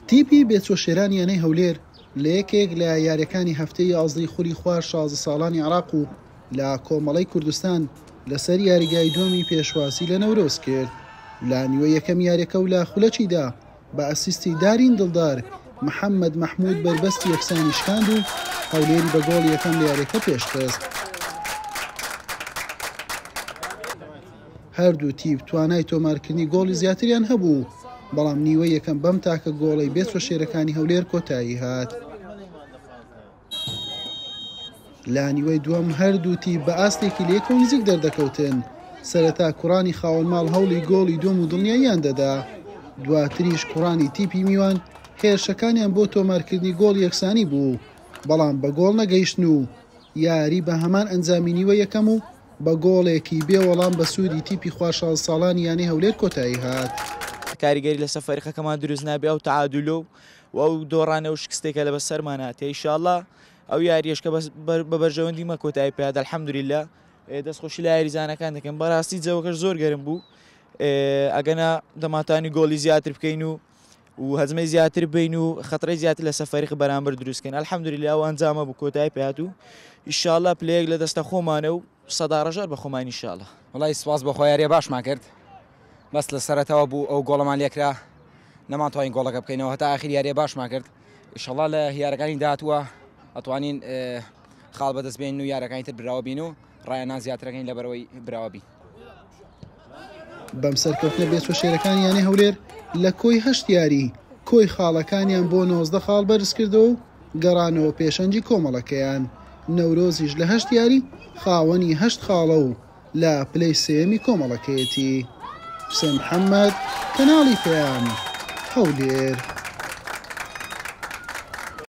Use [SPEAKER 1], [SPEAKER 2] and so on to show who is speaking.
[SPEAKER 1] تیپی بێچۆشێرانی یانەی هەولێر لە یەکێک لە یاریەکانی هەفتەی ئازڵی خولی خوار 16 ساڵانی عێراق و لە کۆمەڵەی کوردستان لەسەر یاریگای دووەمی پێشواسی لە نەورۆز کرد. لە نیوە یەکەم یاریەکە و لە خولەکیدا بە ئەسیستی دارین دڵدار محەممەد مەحموود بربەستی یەکسانی شکاند و هەولێری بە گۆڵ یەکەم لە یاریەکە پێشخست. هەردوو تیپ توانای تۆمارکردنی گۆڵی زیاتریان هەبوو، بەڵام نیوە یەکەم بەم تاکە گۆڵەی بێچۆشێرەکانی هەولێر کۆتایی هات. لە نیوەی دووەم هەردوو تیپ بە ئاستێکی لێکە و نزیک دەردەکەوتن. سەرەتا کوڕانی خاوەن ماڵ هەوڵی گۆڵی دووەم و دڵنیاییان دەدا، دواتریش کوڕانی تیپی میوان هێرشەکانیان بۆ تۆمارکردنی گۆڵ یەکسانی بوو، بەڵام بە گۆڵ نەگەیشتن و یاری بە هەمان ئەنجامی نیوە یەکەم و بە گۆڵێکی بێوەڵام بە سوودی تیپی خوار 16 ساڵانی یانەی هەولێر کۆتایی هات.
[SPEAKER 2] کاریگەری لەسەر فەریقەکەمان دروست نابێ ئەو تەعادولۆ و ئەو دۆڕانە و شکستێکە لە بەسەرمان هاتێ ئینشاءڵڵا ئەو یاریەشکە بە بەرژەوەندی مە کۆتایی پێهات ئەلحەمدولیلا دەستخۆشی لە یاریزانەکان دەکەن. بەڕاستی جەوەکەش زۆر گەرم بوو، ئەگەنا دەماتانی گۆڵی زیاتر بکەین و هەزمەی زیاتر بین و خەترەی زیاتر لەسەر فەریق بەرامبەر دروستکەین. ئەلحەمدولیلا ئەو ئەنجامە بوو کۆتایی پێهات و ئینشاءڵڵا پلەیەک لە دەستە خۆمانە و سەدا ڕەژار بە خۆمان ئینشاءڵڵا.
[SPEAKER 3] وەڵای سوپاس بەخۆ یاریە باشمان کرد، بەس لە سەرەتەوە بوو ئەو گۆڵەمان لێکرا نەمانتوانین گۆڵەکە بکەینەوە هەتا ئاخر یاریە باشمان کرد. ئینشاءڵڵا لە یاریەکانی داهاتووە ئەتوانین خاڵ بەدەستبێنین و یاریەکانی تر براوە بین و ڕایەنان زیاترەکەین لەبەرەوەی براوە بین.
[SPEAKER 1] بەم سەرکەوتنە بێچۆشێرەکانی یانەی هەولێر لە کۆی 8 یاری کۆی خاڵەکانیان بۆ 19 خاڵ بەرز کردەوە و گەڕانەوە پێشەنجی کۆمەڵەکەیان. نەورۆزیش لە 8 یاری خاوەنی 8 خاڵە و لە پلەی سێمی کۆمەڵەکەیەتی. حوسێن محەممەد، کەناڵی پێیان، هەولێر.